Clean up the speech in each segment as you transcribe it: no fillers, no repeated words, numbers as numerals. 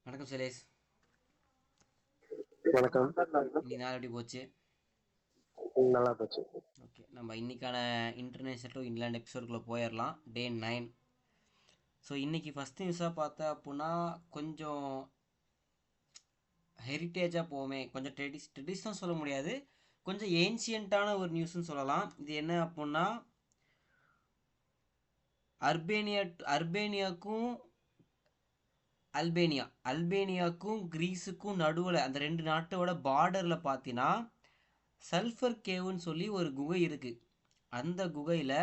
வணக்கம் சுரேஷ். வணக்கம். இன்னைக்கு நாள் எப்படி போச்சு? நல்லா போச்சு. ஓகே, நம்ம இன்னைக்கான இன்டர்நேஷனல் டு இங்கிலாந்து எபிசோடுக்குள்ளே போயிடலாம். டே 9. ஸோ இன்னைக்கு ஃபஸ்ட் நியூஸாக பார்த்தா அப்படின்னா கொஞ்சம் ஹெரிட்டேஜாக போவோமே, கொஞ்சம் ட்ரெடிஷ்னல் சொல்ல முடியாது, கொஞ்சம் ஏன்ஷியண்ட்டான ஒரு நியூஸ்னு சொல்லலாம். இது என்ன அப்படின்னா அர்பேனியாக்கும் அல்பேனியாவுக்கும் கிரீஸுக்கும் நடுவில் அந்த ரெண்டு நாட்டோட பார்டரில் பார்த்தீங்கன்னா சல்ஃபர் கேவுன்னு சொல்லி ஒரு குகை இருக்குது. அந்த குகையில்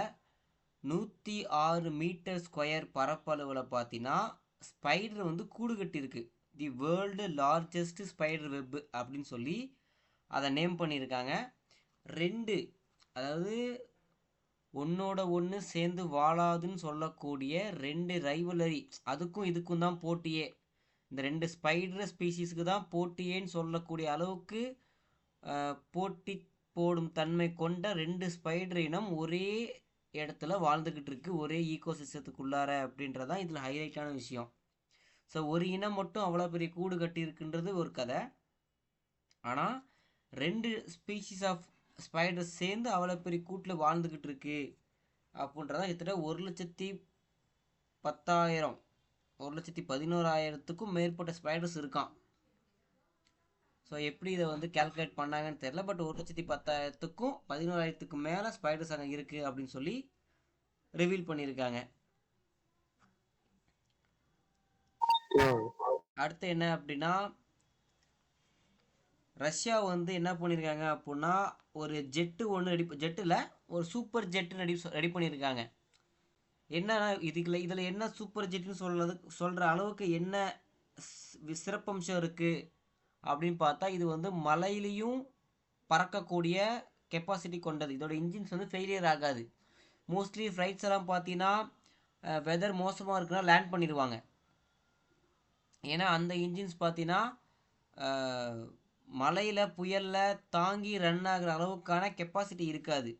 106 மீட்டர் பரப்பளவில் பார்த்தீங்கன்னா ஸ்பைடர் வந்து கூடு கட்டியிருக்கு. The world largest spider web அப்படின்னு சொல்லி அதை நேம் பண்ணியிருக்காங்க. ரெண்டு, அதாவது ஒன்னோட ஒன்று சேர்ந்து வாழாதுன்னு சொல்லக்கூடிய ரெண்டு ரைவலரி, அதுக்கும் இதுக்கும் தான் போட்டியே. இந்த ரெண்டு ஸ்பைடர் ஸ்பீசிஸ்க்கு தான் போட்டியேன்னு சொல்லக்கூடிய அளவுக்கு போட்டி போடும் தன்மை கொண்ட ரெண்டு ஸ்பைடர் இனம் ஒரே இடத்துல வாழ்ந்துக்கிட்டு இருக்கு, ஒரே ஈகோ சிஸ்டத்துக்குள்ளார அப்படின்றதான் இதில் ஹைலைட்டான விஷயம். ஸோ ஒரு இனம் மட்டும் அவ்வளோ பெரிய கூடு கட்டியிருக்குன்றது ஒரு கதை. ஆனால் ரெண்டு ஸ்பீசிஸ் ஆஃப் ஸ்பைடர்ஸ் சேர்ந்து அவ்வளோ பெரிய கூட்டில் வாழ்ந்துக்கிட்டு இருக்கு அப்படின்றதான் கிட்டத்தட்ட 1,10,000 1,11,000த்துக்கும் மேற்பட்ட ஸ்பைடர்ஸ் இருக்கான். ஸோ எப்படி இதை வந்து கேல்குலேட் பண்ணாங்கன்னு தெரில, பட் 1,10,000த்துக்கும் 11,000த்துக்கும் மேலே ஸ்பைடர்ஸ் அங்கே இருக்குது அப்படின்னு சொல்லி ரிவீல் பண்ணியிருக்காங்க. அடுத்து என்ன அப்படின்னா ரஷ்யா வந்து என்ன பண்ணியிருக்காங்க அப்படின்னா ஒரு ஜெட்டு ஒன்று ஜெட்டில் ஒரு சூப்பர் ஜெட்டு ரெடி பண்ணியிருக்காங்க. என்னன்னா இதில் என்ன சூப்பர் ஜெட்டுன்னு சொல்கிற அளவுக்கு என்ன சிறப்பம்சம் இருக்குது அப்படின்னு பார்த்தா, இது வந்து மலையிலையும் பறக்கக்கூடிய கெப்பாசிட்டி கொண்டது. இதோட இன்ஜின்ஸ் வந்து ஃபெயிலியர் ஆகாது. மோஸ்ட்லி ஃப்ளைட்ஸ் எல்லாம் பார்த்தீங்கன்னா வெதர் மோசமாக இருக்குன்னா லேண்ட் பண்ணிடுவாங்க. ஏன்னா அந்த இன்ஜின்ஸ் பார்த்தீங்கன்னா மலையில் புயலில் தாங்கி ரன் ஆகிற அளவுக்கான கெப்பாசிட்டி இருக்காது.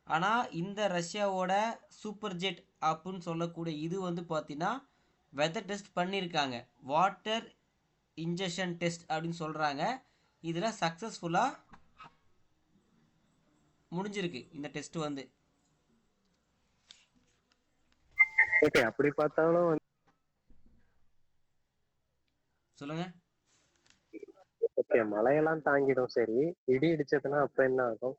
ஆனால் இந்த ரஷ்யாவோட சூப்பர் ஜெட் அப்படின்னு சொல்லக்கூடிய இது வந்து பார்த்தீங்கன்னா வெதர் டெஸ்ட் பண்ணியிருக்காங்க. வாட்டர் இன்ஜெக்ஷன் டெஸ்ட் அப்படின்னு சொல்கிறாங்க. இதில் சக்ஸஸ்ஃபுல்லாக முடிஞ்சிருக்கு இந்த டெஸ்ட் வந்து. ஓகே, அப்படி பார்த்தாலும் சொல்லுங்க. ஓகே, மழையெல்லாம் தாங்கிடும். சரி, இடி இடிச்சதுன்னா அப்ப என்ன ஆகும்?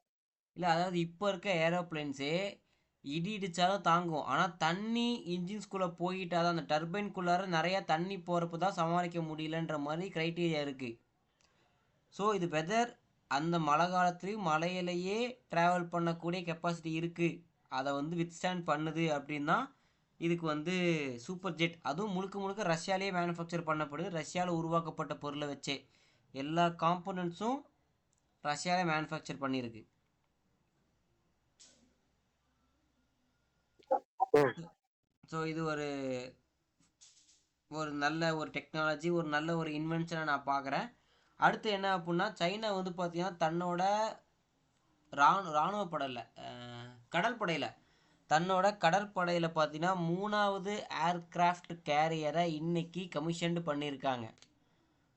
இல்லை, அதாவது இப்போ இருக்க ஏரோப்ளைன்ஸே இடி இடித்தாலும் தாங்கும். ஆனால் தண்ணி இன்ஜின்ஸ்குள்ளே போயிட்டால் தான், அந்த டர்பைன்குள்ளார நிறையா தண்ணி போகிறப்ப தான் சமாளிக்க முடியலன்ற மாதிரி க்ரைட்டீரியா இருக்குது. ஸோ இது வெதர் அந்த மழை காலத்துலேயும் மலையிலேயே ட்ராவல் பண்ணக்கூடிய கெப்பாசிட்டி இருக்குது, அதை வந்து வித்ஸ்டாண்ட் பண்ணுது அப்படின்னா இதுக்கு வந்து சூப்பர் ஜெட். அதுவும் முழுக்க முழுக்க ரஷ்யாலேயே மேனுஃபேக்சர் பண்ணப்படுது. ரஷ்யாவில் உருவாக்கப்பட்ட பொருளை வச்சே எல்லா காம்போனன்ட்ஸும் ரஷ்யாவில் மேனுஃபேக்சர் பண்ணியிருக்கு. ஸோ இது ஒரு ஒரு நல்ல ஒரு டெக்னாலஜி, ஒரு நல்ல ஒரு இன்வென்ஷனை நான் பார்க்குறேன். அடுத்து என்ன அப்படின்னா சைனா வந்து பார்த்தீங்கன்னா தன்னோட இராணுவ படையில் கடற்படையில் தன்னோட கடற்படையில் பார்த்தீங்கன்னா 3வது ஏர்கிராஃப்ட் கேரியரை இன்னைக்கு கமிஷன்டு பண்ணியிருக்காங்க.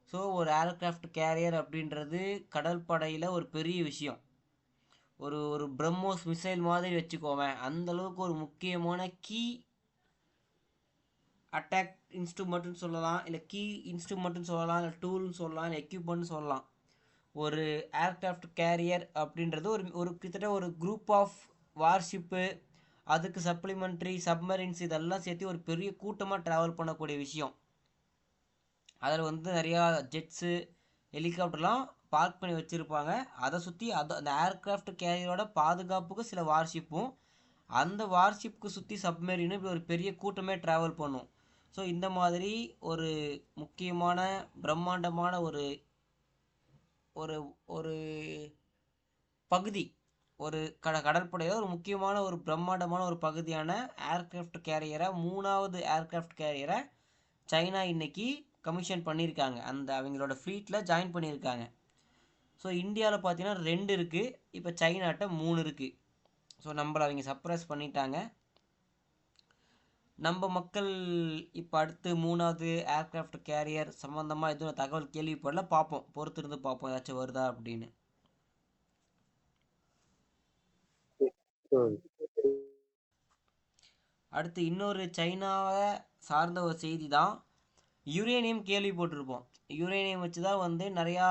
ஸோ ஒரு ஏர்கிராஃப்ட் கேரியர் அப்படின்றது கடற்படையில் ஒரு பெரிய விஷயம். ஒரு ஒரு பிரம்மோஸ் மிசைல் மாதிரி வச்சுக்கோவேன். அந்தளவுக்கு ஒரு முக்கியமான கீ அட்டாக் இன்ஸ்ட்ருமெண்ட்னு சொல்லலாம், இல்லை கீ இன்ஸ்ட்ருமெண்ட்னு சொல்லலாம், இல்லை டூல்னு சொல்லலாம், இல்லை எக்யூப்மெண்ட்னு சொல்லலாம். ஒரு ஏர்கிராஃப்ட் கேரியர் அப்படின்றது ஒரு ஒரு கிட்டத்தட்ட ஒரு குரூப் ஆஃப் வார்ஷிப்பு, அதுக்கு சப்ளிமெண்ட்ரி சப்மரின்ஸ் இதெல்லாம் சேர்த்து ஒரு பெரிய கூட்டமாக ட்ராவல் பண்ணக்கூடிய விஷயம். அதில் வந்து நிறையா ஜெட்ஸு ஹெலிகாப்டர்லாம் பார்க் பண்ணி வச்சுருப்பாங்க. அதை சுற்றி அந்த ஏர்கிராஃப்ட் கேரியரோட பாதுகாப்புக்கு சில வார்ஷிப்பும், அந்த வார்ஷிப்புக்கு சுற்றி சப்மரீனும் இப்படி ஒரு பெரிய கூட்டமே ட்ராவல் பண்ணும். ஸோ இந்த மாதிரி ஒரு முக்கியமான பிரம்மாண்டமான ஒரு ஒரு ஒரு பகுதி, ஒரு கடற்படையில் ஒரு முக்கியமான ஒரு பிரம்மாண்டமான ஒரு பகுதியான ஏர்கிராஃப்ட் கேரியரை 3வது ஏர்கிராஃப்ட் கேரியரை சைனா இன்னைக்கு கமிஷன் பண்ணியிருக்காங்க. அந்த அவங்களோட ஃப்ளீட்டில் ஜாயின் பண்ணியிருக்காங்க. ஸோ இந்தியாவில் பார்த்தீங்கன்னா 2 இருக்குது, இப்போ சைனாட்ட 3 இருக்குது. ஸோ நம்மளை அவங்க சர்ப்ரைஸ் பண்ணிட்டாங்க. நம்ம மக்கள் இப்போ அடுத்து 3வது ஏர்கிராஃப்ட் கேரியர் சம்மந்தமாக எதுவும் தகவல் கேள்விப்படல, பார்ப்போம், பொறுத்து இருந்து பார்ப்போம் ஏதாச்சும் வருதா அப்படின்னு. ம். அடுத்து இன்னொரு சைனாவை சார்ந்த ஒரு செய்தி தான். யுரேனியம் கேள்விப்பட்டிருப்போம். யுரேனியம் வச்சு தான் வந்து நிறையா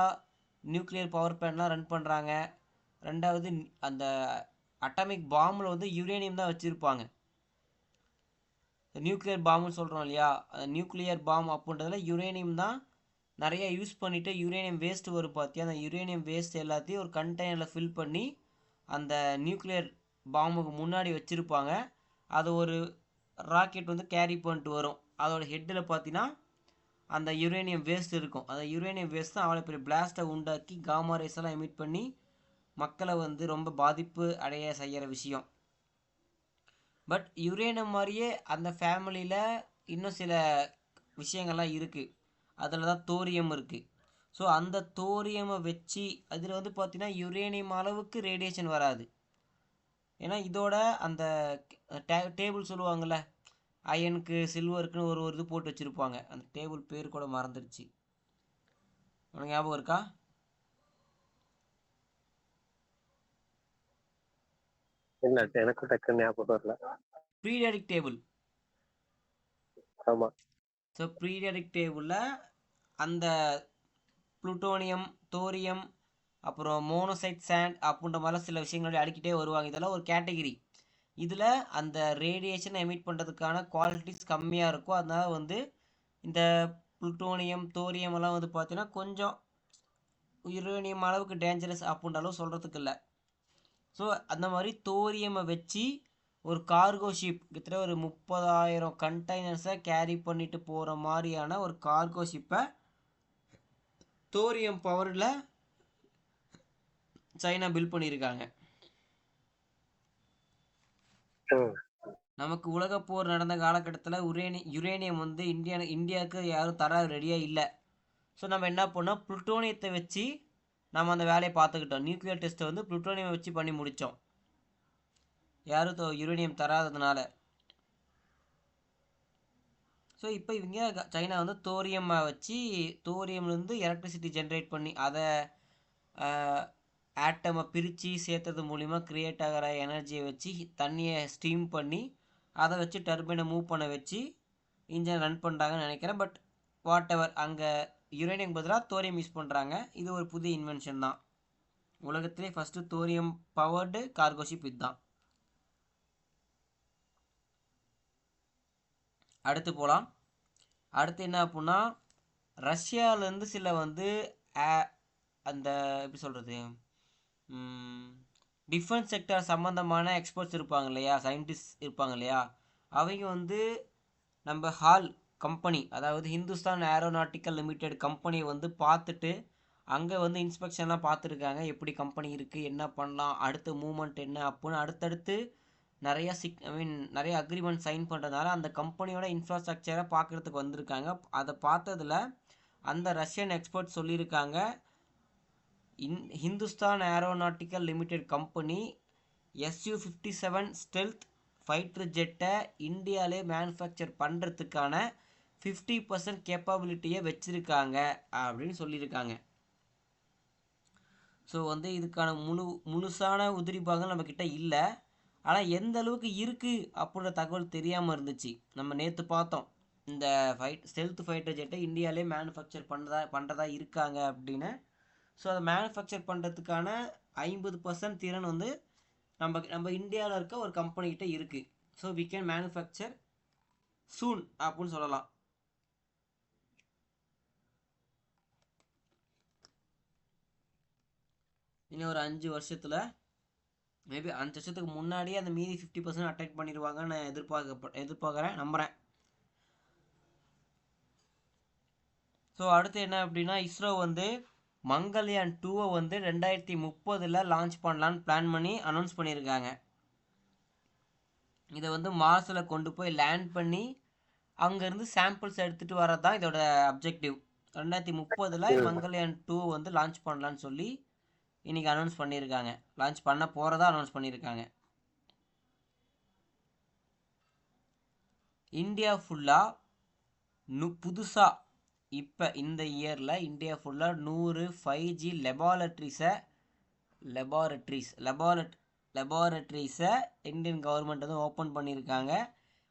நியூக்ளியர் பவர் பிளான்ட்லாம் ரன் பண்ணுறாங்க. ரெண்டாவது அந்த அட்டாமிக் பாம்பில் வந்து யுரேனியம் தான் வச்சுருப்பாங்க. நியூக்ளியர் பாம்புன்னு சொல்கிறோம் இல்லையா, அந்த நியூக்ளியர் பாம் அப்படின்றதுல யுரேனியம் தான் நிறையா யூஸ் பண்ணிவிட்டு யுரேனியம் வேஸ்ட் வரும் பார்த்தியா, அந்த யுரேனியம் வேஸ்ட் எல்லாத்தையும் ஒரு கண்டெய்னரில் ஃபில் பண்ணி அந்த நியூக்ளியர் பாம்புக்கு முன்னாடி வச்சுருப்பாங்க. அது ஒரு ராக்கெட் வந்து கேரி பண்ணிட்டு வரும். அதோட ஹெட்டில் பார்த்தீங்கன்னா அந்த யுரேனியம் வேஸ்ட் இருக்கும். அந்த யுரேனியம் வேஸ்ட் தான் அவ்வளோ பெரிய பிளாஸ்ட்டை உண்டாக்கி காமா ரேஸ் எல்லாம் எமிட் பண்ணி மக்களை வந்து ரொம்ப பாதிப்பு அடைய செய்கிற விஷயம். பட் யுரேனியம் மாதிரியே அந்த ஃபேமிலியில் இன்னும் சில விஷயங்கள்லாம் இருக்குது. அதில் தான் தோரியம் இருக்குது. ஸோ அந்த தோரியமை வச்சு அதில் வந்து பார்த்தீங்கன்னா யுரேனியம் அளவுக்கு ரேடியேஷன் வராது. ஏன்னா இதோட அந்த டேபிள் சொல்லுவாங்கள்ல, அயனுக்கு சில்வருக்குன்னு ஒரு இது போட்டு வச்சுருப்பாங்க. அந்த டேபிள் பேர் கூட மறந்துடுச்சு, உனக்கு ஞாபகம் இருக்கா? இல்ல எனக்கு டக்குன்னு ஞாபகம் வரல. Periodic table. ஆமா. ஸோ பீரியாடிக் டேபிளில் அந்த புளுட்டோனியம், தோரியம், அப்புறம் மோனோசைட் சாண்ட் அப்படின்ற மாதிரிலாம் சில விஷயங்கள் அடிக்கிட்டே வருவாங்க. இதெல்லாம் ஒரு கேட்டகிரி. இதில் அந்த ரேடியேஷனை எமிட் பண்ணுறதுக்கான குவாலிட்டிஸ் கம்மியாக இருக்கும். அதனால் வந்து இந்த புளுட்டோனியம், தோரியம் எல்லாம் வந்து பார்த்தீங்கன்னா கொஞ்சம் யுரேனியம் அளவுக்கு டேஞ்சரஸ் அப்படின்ற அளவு சொல்கிறதுக்கு இல்லை. ஸோ அந்த மாதிரி தோரியமை வச்சு ஒரு கார்கோ ஷிப் கிட்டத்தட்ட ஒரு 30,000 கண்டெய்னர்ஸை கேரி பண்ணிட்டு போகிற மாதிரியான ஒரு கார்கோ ஷிப்பை தோரியம் பவரில் சைனா பில்ட் பண்ணியிருக்காங்க. நமக்கு உலகப்போர் நடந்த காலகட்டத்தில் யுரேனியம் வந்து இந்தியாவுக்கு யாரும் தர ரெடியாக இல்லை. ஸோ நம்ம என்ன பண்ணோம், புளுட்டோனியத்தை வச்சு நம்ம அந்த வேலையை பார்த்துக்கிட்டோம். நியூக்ளியர் டெஸ்ட்டை வந்து புளுட்டோனியம் வச்சு பண்ணி முடித்தோம், யாரும் யுரேனியம் தராததுனால. ஸோ இப்போ இவங்க சைனா வந்து தோரியமை வச்சு தோரியம்லேருந்து எலக்ட்ரிசிட்டி ஜென்ரேட் பண்ணி அதை ஆட்டமை பிரித்து சேர்த்தது மூலிமா க்ரியேட் ஆகிற எனர்ஜியை வச்சு தண்ணியை ஸ்டீம் பண்ணி அதை வச்சு டர்பைனை மூவ் பண்ண வச்சு இன்ஜின் ரன் பண்ணுறாங்கன்னு நினைக்கிறேன். பட் வாட் எவர், அங்கே யுரேனியம் பதிலாக தோரியம் யூஸ் பண்ணுறாங்க. இது ஒரு புதிய இன்வென்ஷன் தான். உலகத்திலே first thorium powered cargo ship இதுதான். அடுத்து போகலாம். அடுத்து என்ன அப்படின்னா, ரஷ்யாவிலேருந்து சில வந்து அந்த எப்படி சொல்கிறது, டிஃபென்ஸ் செக்டர் சம்மந்தமான எக்ஸ்பர்ட்ஸ் இருப்பாங்க இல்லையா, சயின்டிஸ்ட் இருப்பாங்க இல்லையா, அவங்க வந்து நம்ம ஹால் கம்பெனி, அதாவது ஹிந்துஸ்தான் ஏரோநாட்டிக்கல் லிமிடெட் கம்பெனியை வந்து பார்த்துட்டு அங்கே வந்து இன்ஸ்பெக்ஷன்லாம் பார்த்துருக்காங்க. எப்படி கம்பெனி இருக்குது, என்ன பண்ணலாம், அடுத்த மூமெண்ட் என்ன அப்படின்னு அடுத்தடுத்து நிறைய அக்ரிமெண்ட் சைன் பண்ணுறதுனால அந்த கம்பெனியோட இன்ஃப்ராஸ்ட்ரக்சரை பார்க்குறதுக்கு வந்திருக்காங்க. அதை பார்த்ததில் அந்த ரஷ்யன் எக்ஸ்பர்ட் சொல்லியிருக்காங்க, Hindustan aeronautical limited company Su-57 stealth fighter ஜெட்டை இந்தியாவிலே மேனுஃபேக்சர் பண்ணுறதுக்கான 50% கேப்பபிலிட்டியை வச்சுருக்காங்க அப்படின்னு சொல்லியிருக்காங்க. ஸோ வந்து இதுக்கான முழுசான உதிரி பாகங்கள் நம்மக்கிட்ட இல்லை. ஆனால் எந்த அளவுக்கு இருக்குது அப்படின்ற தகவல் தெரியாமல் இருந்துச்சு. நம்ம நேற்று பார்த்தோம், இந்த ஸ்டெல்த் ஃபைட்டர் ஜெட்டை இந்தியாவிலே மேனுஃபேக்சர் பண்ணுறதா இருக்காங்க அப்படின்னு. ஸோ அதை மேனுஃபேக்சர் பண்ணுறதுக்கான 50% திறன் வந்து நம்ம இந்தியாவில் இருக்க ஒரு கம்பெனிக்கிட்ட இருக்குது. ஸோ வி கேன் மேனுஃபேக்சர் சூன் அப்படின்னு சொல்லலாம். இன்னும் ஒரு 5 வருஷத்தில், மேபி 5 வருஷத்துக்கு முன்னாடியே அந்த மீதி 50% அட்டாக் பண்ணிடுவாங்கன்னு எதிர்பார்க்குறேன், நம்புகிறேன். ஸோ அடுத்து என்ன அப்படின்னா, இஸ்ரோ வந்து மங்கள்யான் 2 வந்து 2030 லான்ச் பண்ணலான்னு பிளான் பண்ணி அனௌன்ஸ் பண்ணியிருக்காங்க. இதை வந்து மார்ஸில் கொண்டு போய் லேண்ட் பண்ணி அங்கேருந்து சாம்பிள்ஸ் எடுத்துகிட்டு வரது தான் இதோட அப்ஜெக்டிவ். 2030 மங்கள்யான் 2 வந்து லான்ச் பண்ணலான்னு சொல்லி இன்றைக்கி அனௌன்ஸ் பண்ணியிருக்காங்க. லான்ச் பண்ண போகிறதா அனௌன்ஸ் பண்ணியிருக்காங்க. இந்தியா ஃபுல்லாக புதுசாக இப்போ இந்த இயரில் இந்தியா ஃபுல்லாக 100 5G லெபார்ட்ரிஸை இந்தியன் கவர்மெண்ட் வந்து ஓப்பன் பண்ணியிருக்காங்க.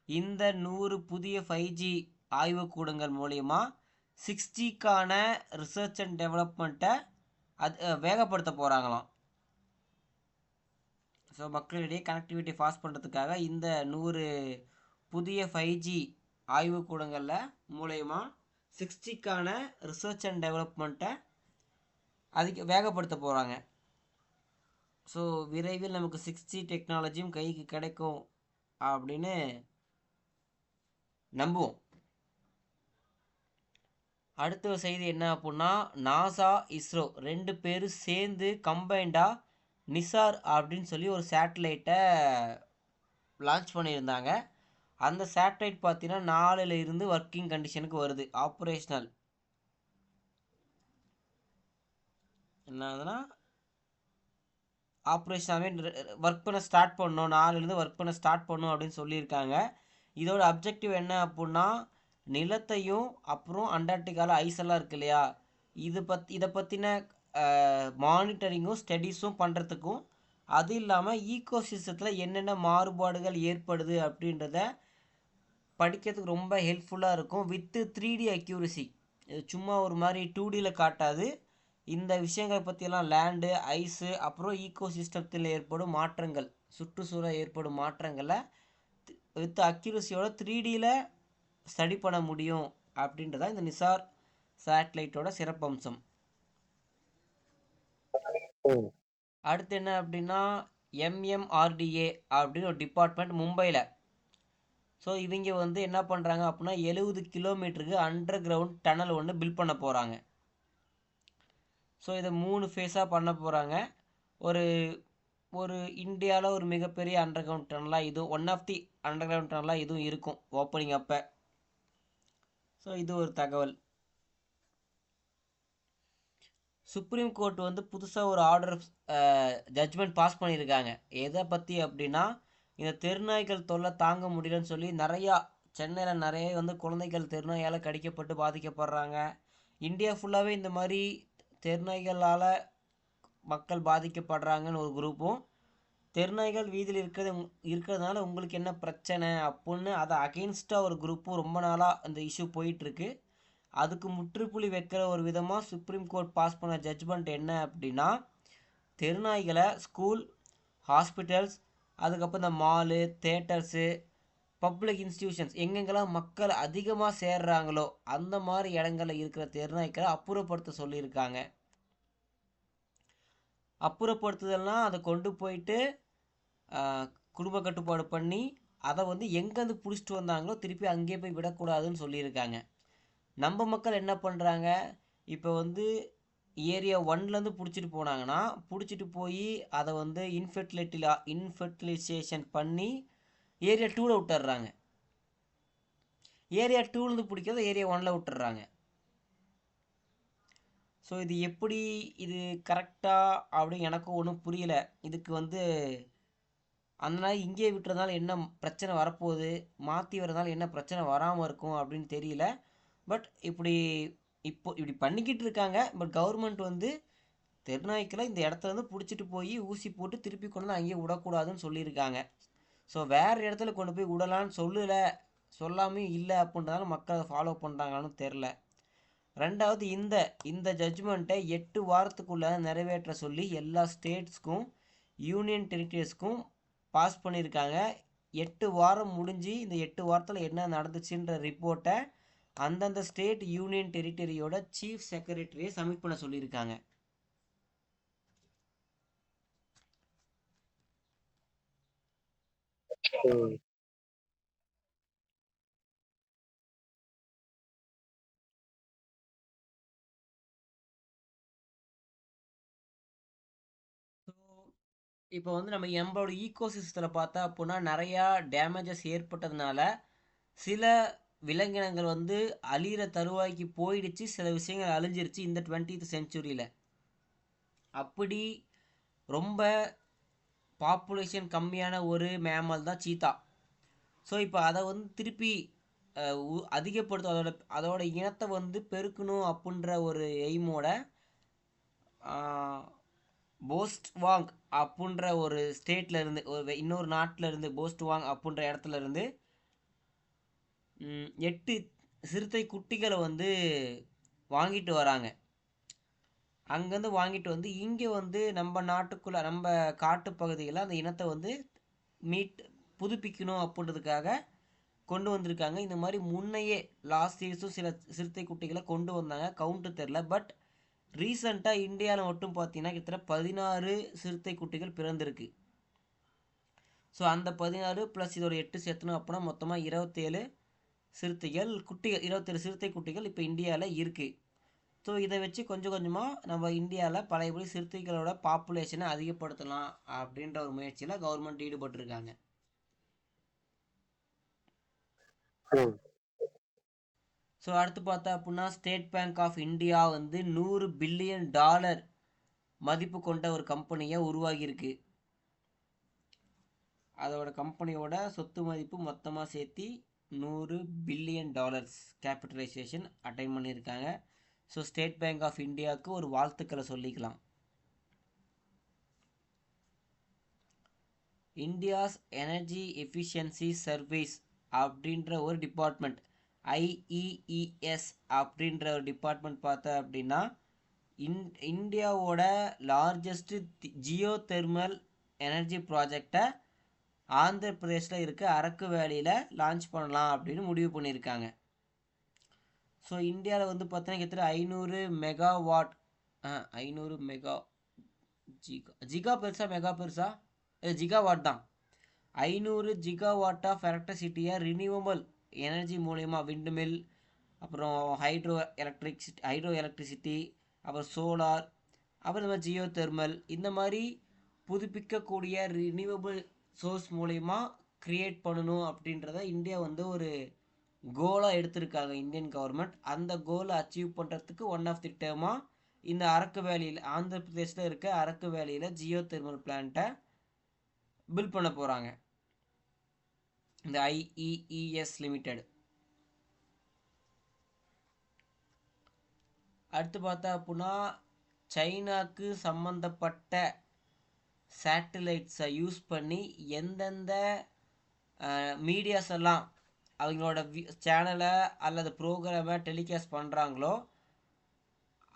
இந்த 100 புதிய 5G ஆய்வுக்கூடங்கள் மூலயமா 6Gக்கான ரிசர்ச் அண்ட் டெவலப்மெண்ட்டை வேகப்படுத்த போகிறாங்களாம். ஸோ மக்களிடையே கனெக்டிவிட்டி ஃபாஸ்ட் பண்ணுறதுக்காக இந்த 100 புதிய 5G ஆய்வுக்கூடங்களில் மூலயமா 6Gக்கான ரிசர்ச் அண்ட் டெவலப்மெண்ட்டை வேகப்படுத்த போகிறாங்க. ஸோ விரைவில் நமக்கு 6G டெக்னாலஜியும் கைக்கு கிடைக்கும் அப்படின்னு நம்புவோம். அடுத்த செய்தி என்ன அப்படின்னா, நாசா இஸ்ரோ 2 பேரும் சேர்ந்து கம்பைண்டாக நிசார் அப்படின்னு சொல்லி ஒரு சேட்டலைட்டை லான்ச் பண்ணியிருந்தாங்க. அந்த சேட்டலைட் பார்த்தீங்கன்னா 4ல் இருந்து ஒர்க்கிங் கண்டிஷனுக்கு வருது. ஆப்ரேஷனல் என்னதுன்னா ஆப்ரேஷனாகவே ஒர்க் பண்ண ஸ்டார்ட் பண்ணணும், 4லேருந்து ஒர்க் பண்ண ஸ்டார்ட் பண்ணணும் அப்படின்னு சொல்லியிருக்காங்க. இதோட அப்ஜெக்டிவ் என்ன அப்படின்னா, நிலத்தையும் அப்புறம் அண்டார்டிகாவில் ஐஸ் எல்லாம் இருக்கு இல்லையா, இதை பற்றின மானிட்டரிங்கும் ஸ்டடீஸும் பண்ணுறதுக்கும், அது இல்லாமல் ஈகோசிஸ்டத்தில் என்னென்ன மாறுபாடுகள் ஏற்படுது அப்படின்றத படிக்கிறதுக்கு ரொம்ப ஹெல்ப்ஃபுல்லாக இருக்கும். With 3D accuracy. இது சும்மா ஒரு மாதிரி 2Dயில் காட்டாது. இந்த விஷயங்கள் பற்றியெல்லாம் லேண்டு, ஐஸு, அப்புறம் ஈகோசிஸ்டத்தில் ஏற்படும் மாற்றங்கள், சுற்றுச்சூழல் ஏற்படும் மாற்றங்களை வித் அக்யூரசியோட 3Dயில் ஸ்டடி பண்ண முடியும் அப்படின்றதான் இந்த நிசார் சேட்டலைட்டோட சிறப்பம்சம். அடுத்து என்ன அப்படின்னா, MMRDA அப்படின்னு ஒரு டிபார்ட்மெண்ட் மும்பையில். ஸோ இவங்க வந்து என்ன பண்ணுறாங்க அப்படின்னா 70 கிலோமீட்டருக்கு அண்டர் கிரவுண்ட் டனல் ஒன்று பில்ட் பண்ண போகிறாங்க. ஸோ இதை 3 ஃபேஸாக பண்ண போகிறாங்க. ஒரு இந்தியாவில் ஒரு மிகப்பெரிய அண்டர் கிரவுண்ட் டனலாக இதுவும் one of the under ground டனலாக இதுவும் இருக்கும் ஓப்பனிங் அப்போ. ஸோ இது ஒரு தகவல். சுப்ரீம் கோர்ட் வந்து புதுசாக ஒரு ஆர்டர் ஜட்ஜ்மெண்ட் பாஸ் பண்ணியிருக்காங்க. எதை பற்றி அப்படின்னா, இந்த தெருநாய்கள் தொல்லை தாங்க முடியலன்னு சொல்லி சென்னையில் நிறைய வந்து குழந்தைகள் தெருநாயால் கடிக்கப்பட்டு பாதிக்கப்படுறாங்க. இந்தியா ஃபுல்லாகவே இந்த மாதிரி தெருநாய்களால் மக்கள் பாதிக்கப்படுறாங்கன்னு ஒரு குரூப்பும், தெருநாய்கள் வீதியில் இருக்கிறதுனால உங்களுக்கு என்ன பிரச்சனை அப்படின்னு அதை அகெயின்ஸ்டாக ஒரு குரூப்பும் ரொம்ப நாளாக அந்த இஷ்யூ போயிட்டுருக்கு. அதுக்கு முற்றுப்புள்ளி வைக்கிற ஒரு விதமாக சுப்ரீம் கோர்ட் பாஸ் பண்ண ஜட்ஜ்மெண்ட் என்ன அப்படின்னா, தெருநாய்களை ஸ்கூல், ஹாஸ்பிட்டல்ஸ், அதுக்கப்புறம் இந்த மாலு, தேட்டர்ஸு, பப்ளிக் இன்ஸ்டிடியூஷன்ஸ் எங்கெங்கெல்லாம் மக்கள் அதிகமாக சேர்றாங்களோ அந்த மாதிரி இடங்களில் இருக்கிற தெருநாய்களை அப்புறப்படுத்த சொல்லியிருக்காங்க. அப்புறப்படுத்துதல்னா அதை கொண்டு போயிட்டு குடும்ப கட்டுப்பாடு பண்ணி அதை வந்து எங்கேருந்து பிடிச்சிட்டு வந்தாங்களோ திருப்பி அங்கேயே போய் விடக்கூடாதுன்னு சொல்லியிருக்காங்க. நம்ம மக்கள் என்ன பண்ணுறாங்க, இப்போ வந்து ஏரியா 1லேருந்து பிடிச்சிட்டு போனாங்கன்னா பிடிச்சிட்டு போய் அதை வந்து இன்ஃபெர்டிலைசேஷன் பண்ணி ஏரியா 2ல் விட்டுடுறாங்க. ஏரியா 2லேருந்து பிடிக்கிறத ஏரியா 1ல் விட்டுடுறாங்க. ஸோ இது எப்படி இது கரெக்டாக அப்படின்னு எனக்கும் ஒன்றும் புரியல. இதுக்கு வந்து அதனால இங்கேயே விட்டுறதுனால என்ன பிரச்சனை வரப்போகுது, மாற்றி வரதுனால என்ன பிரச்சனை வராமல் இருக்கும் அப்படின்னு தெரியல. பட் இப்படி பண்ணிக்கிட்டு இருக்காங்க. பட் கவர்மெண்ட் வந்து தெருநாய்க்களை இந்த இடத்துல இருந்து பிடிச்சிட்டு போய் ஊசி போட்டு திருப்பி கொண்டு வந்து அங்கேயே விடக்கூடாதுன்னு சொல்லியிருக்காங்க. ஸோ வேறு இடத்துல கொண்டு போய் விடலான்னு சொல்லாமையும் இல்லை அப்படின்றதால மக்கள் அதை ஃபாலோ பண்ணுறாங்கன்னு தெரில. ரெண்டாவது, இந்த ஜட்ஜ்மெண்ட்டை 8 வாரத்துக்குள்ளே நிறைவேற்ற சொல்லி எல்லா ஸ்டேட்ஸ்க்கும் யூனியன் டெரிட்டரிஸ்க்கும் பாஸ் பண்ணியிருக்காங்க. 8 வாரம் முடிஞ்சு இந்த 8 வாரத்தில் என்ன நடந்துச்சுன்ற ரிப்போர்ட்டை அந்தந்த ஸ்டேட் யூனியன் டெரிட்டரியோட சீஃப் செக்ரட்டரியை சப்மிட் பண்ண சொல்லியிருக்காங்க. இப்போ வந்து நம்மளோட ஈகோசிஸ்டத்தில் பார்த்தா அப்படின்னா நிறையா டேமேஜஸ் ஏற்பட்டதுனால சில விலங்கினங்கள் வந்து அழிகிற தருவாய்க்கு போயிடுச்சு, சில விஷயங்கள் அழிஞ்சிருச்சு இந்த 20th செஞ்சுரியில். அப்படி ரொம்ப பாப்புலேஷன் கம்மியான ஒரு மேமல் தான் சீத்தா. ஸோ இப்போ அதை வந்து திருப்பி அதிகப்படுத்தும், அதோட இனத்தை வந்து பெருக்கணும் அப்படின்ற ஒரு எய்மோட போஸ்ட்வாங் அப்படின்ற ஒரு ஸ்டேட்ல இருந்து, இன்னொரு நாட்டில் இருந்து, போஸ்ட்வாங் அப்படின்ற இடத்துல இருந்து 8 சிறுத்தை குட்டிகளை வந்து வாங்கிட்டு வராங்க. அங்கேருந்து வாங்கிட்டு வந்து இங்கே வந்து நம்ம நாட்டுக்குள்ளே, நம்ம காட்டுப்பகுதியில் அந்த இனத்தை வந்து புதுப்பிக்கணும் அப்படின்றதுக்காக கொண்டு வந்திருக்காங்க. இந்த மாதிரி முன்னையே லாஸ்ட் இயர்ஸும் சில சிறுத்தை குட்டிகளை கொண்டு வந்தாங்க, கவுண்ட்டு தெரில. பட் ரீசண்டாக இந்தியாவில் மட்டும் பார்த்தீங்கன்னா கிட்டத்தட்ட 16 சிறுத்தை குட்டிகள் பிறந்திருக்கு. ஸோ அந்த 16 ப்ளஸ் இதோட 8 சேர்த்தணும் அப்படின்னா மொத்தமாக 27 சிறுத்தை குட்டிகள் இப்போ இந்தியாவில் இருக்குது. ஸோ இதை வச்சு கொஞ்சம் கொஞ்சமாக நம்ம இந்தியாவில் பழையபடி சிறுத்தைகளோட பாப்புலேஷனை அதிகப்படுத்தலாம் அப்படின்ற ஒரு முயற்சியில் கவர்மெண்ட் ஈடுபட்டிருக்காங்க. ஸோ அடுத்து பார்த்தா அப்படின்னா ஸ்டேட் பேங்க் ஆஃப் இந்தியா வந்து $100 பில்லியன் மதிப்பு கொண்ட ஒரு கம்பெனியை உருவாகியிருக்கு. அதோட கம்பெனியோட சொத்து மதிப்பு மொத்தமாக சேர்த்து $100 பில்லியன் கேபிட்டலைசேஷன் அட்டைன் பண்ணியிருக்காங்க. ஸோ ஸ்டேட் பேங்க் ஆஃப் இந்தியாவுக்கு ஒரு வாழ்த்துக்களை சொல்லிக்கலாம். இந்தியாஸ் எனர்ஜி எஃபிஷியன்சி சர்வீஸ் அப்படின்ற ஒரு டிபார்ட்மெண்ட், IEES அப்படின்ற ஒரு டிபார்ட்மெண்ட் பார்த்தா அப்படின்னா இந்தியாவோட லார்ஜஸ்ட் ஜியோ தெர்மல் எனர்ஜி ப்ராஜெக்டை ஆந்திர பிரதேசில் இருக்க அரக்கு வேலியில் லான்ச் பண்ணலாம் அப்படின்னு முடிவு பண்ணியிருக்காங்க. ஸோ இந்தியாவில் வந்து பார்த்தீங்கன்னா கிட்டத்தட்ட 500 மெகாவாட் 500 மெகா ஜிகா பெருசா மெகா பெருசா ஜிகாவாட் தான். 500 ஜிகாவாட் ஆஃப் எலக்ட்ரிசிட்டியை ரினியூவபிள் எனர்ஜி மூலயமா விண்ட்மில், அப்புறம் ஹைட்ரோ எலக்ட்ரிசிட்டி, அப்புறம் சோலார், அப்புறம் இந்த மாதிரி ஜியோ தெர்மல், இந்த மாதிரி புதுப்பிக்கக்கூடிய ரினியூவபிள் சோர்ஸ் மூலயமா க்ரியேட் பண்ணணும் அப்படின்றத இந்தியா வந்து ஒரு கோலாக எடுத்திருக்காங்க இந்தியன் கவர்மெண்ட். அந்த கோலை அச்சீவ் பண்ணுறதுக்கு ஒன் ஆஃப் தி டேர்மாக இந்த அரக்கு வேலியில், ஆந்திர பிரதேசில் இருக்க அரக்கு வேலியில் ஜியோ தெர்மல் பிளான்ட்டை பில்ட் பண்ண போகிறாங்க இந்த IEES லிமிடெட். அடுத்து பார்த்தா அப்படின்னா சைனாக்கு சம்மந்தப்பட்ட சேட்டலைட்ஸை யூஸ் பண்ணி எந்தெந்த மீடியாஸ் எல்லாம் அவங்களோட சேனலை அல்லது ப்ரோக்ராமை டெலிகாஸ்ட் பண்ணுறாங்களோ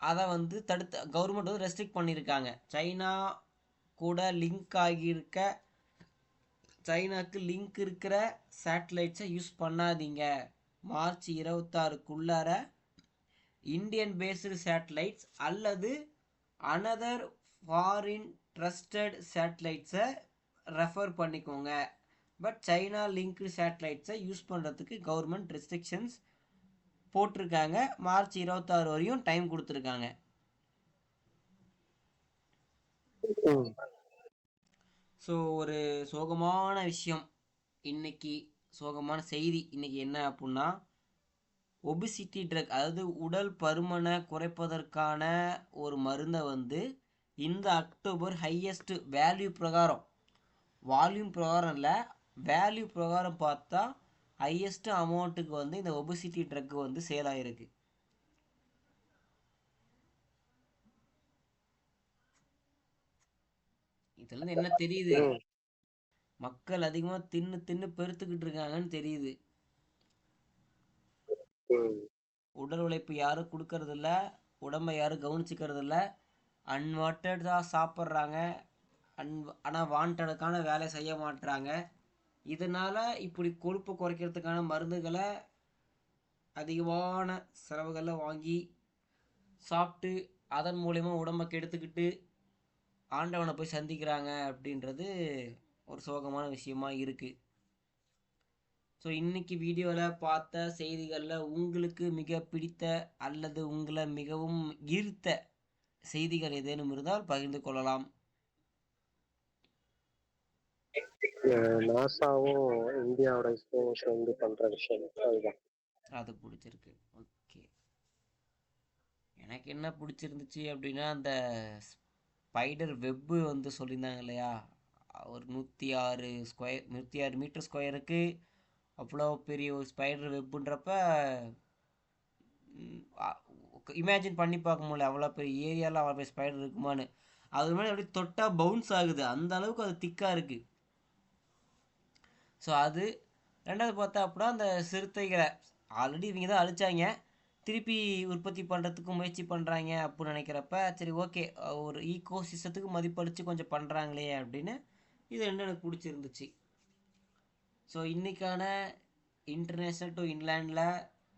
அதை வந்து கவர்மெண்ட் வந்து ரெஸ்ட்ரிக்ட் பண்ணியிருக்காங்க. சைனா கூட சைனாக்கு லிங்க் இருக்கிற சேட்டலைட்ஸை யூஸ் பண்ணாதீங்க. மார்ச் 26க்குள்ளார இந்தியன் பேஸ்டு சேட்டலைட்ஸ் அல்லது அனதர் ஃபாரின் ட்ரஸ்டட் சேட்டலைட்ஸை ரெஃபர் பண்ணிக்கோங்க. பட் சைனா லிங்க்டு சேட்டலைட்ஸை யூஸ் பண்ணுறதுக்கு கவர்மெண்ட் ரெஸ்ட்ரிக்ஷன்ஸ் போட்டிருக்காங்க. மார்ச் 26 வரையும் டைம் கொடுத்துருக்காங்க. ஸோ ஒரு சோகமான விஷயம் இன்னைக்கு, சோகமான செய்தி இன்னைக்கு என்ன அப்படின்னா, ஒபிசிட்டி ட்ரக், அதாவது உடல் பருமனை குறைப்பதற்கான ஒரு மருந்தை வந்து இந்த அக்டோபர் ஹையஸ்ட் வேல்யூ பிரகாரம், வால்யூம் பிரகாரம் இல்லை, வேல்யூ பிரகாரம் பார்த்தா ஹையஸ்ட் அமௌண்ட்டுக்கு வந்து இந்த ஒபிசிட்டி ட்ரக் வந்து சேல் ஆகிருக்கு. இதுல என்ன தெரியுது, மக்கள் அதிகமா தின்னு பெருத்துக்கிட்டு இருக்காங்கன்னு தெரியுது. உடல் உழைப்பு யாரும் கொடுக்கறது இல்ல, உடம்பை யாரும் கவனிச்சுக்கிறது இல்ல, அன்வான்டா சாப்பிட்றாங்க, ஆனால் வாண்டடுக்கான வேலை செய்ய மாட்டுறாங்க. இதனால இப்படி கொழுப்பை குறைக்கிறதுக்கான மருந்துகளை அதிகமான செலவுகளில் வாங்கி சாப்பிட்டு அதன் மூலயமா உடம்பை கெடுத்துக்கிட்டு ஆண்டவனை போய் சந்திக்கிறாங்க அப்படின்றது ஒரு சோகமான விஷயமா இருக்குது. ஸோ இன்னைக்கு வீடியோவில் பார்த்த செய்திகளில் உங்களுக்கு மிக பிடித்த அல்லது உங்களை மிகவும் ஈர்த்த செய்திகள் ஏதேனும் இருந்தால் பகிர்ந்து கொள்ளலாம். நாசாவும் இந்தியாவோட இஸ்ரோவும் சேர்ந்து பண்ற விஷயம் அதுதான். அது பிடிச்சிருக்கு. ஓகே, எனக்கு என்ன பிடிச்சிருந்துச்சு அப்படின்னா அந்த ஸ்பைடர் வெப்பு வந்து சொல்லியிருந்தாங்க இல்லையா, ஒரு 106 மீட்டர் ஸ்கொயருக்கு அவ்வளோ பெரிய ஒரு ஸ்பைடர் வெப்புன்றப்ப இமேஜின் பண்ணி பார்க்க முடியல, அவ்வளோ பெரிய ஏரியாவில் அவ்வளோ பெரிய ஸ்பைடர் இருக்குமான்னு. அது மாதிரி அப்படியே தொட்டால் பவுன்ஸ் ஆகுது, அந்த அளவுக்கு அது திக்காக இருக்குது. ஸோ அது ரெண்டாவது பார்த்தா அப்படின்னா அந்த சிறுத்தைகளை ஆல்ரெடி இவங்க தான் அழிச்சாங்க, திருப்பி உற்பத்தி பண்ணுறதுக்கு முயற்சி பண்ணுறாங்க அப்படின்னு நினைக்கிறப்ப சரி ஓகே, ஒரு ஈகோ சிஸ்டத்துக்கு மதிப்பளித்து கொஞ்சம் பண்ணுறாங்களே அப்படின்னு இது ரெண்டும் எனக்கு பிடிச்சிருந்துச்சு. ஸோ இன்றைக்கான இன்டர்நேஷ்னல் டு இன்லேண்டில்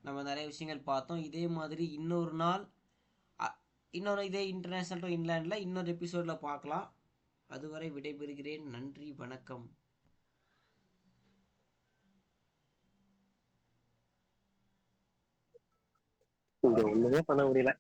நம்ம நிறைய விஷயங்கள் பார்த்தோம். இதே மாதிரி இன்னொரு நாள் இன்னொரு இதே இன்டர்நேஷ்னல் டு இன்லேண்டில் இன்னொரு எபிசோடில் பார்க்கலாம். அதுவரை விடைபெறுகிறேன். நன்றி, வணக்கம். இங்க ஒண்ணுமே பண்ண முடியல.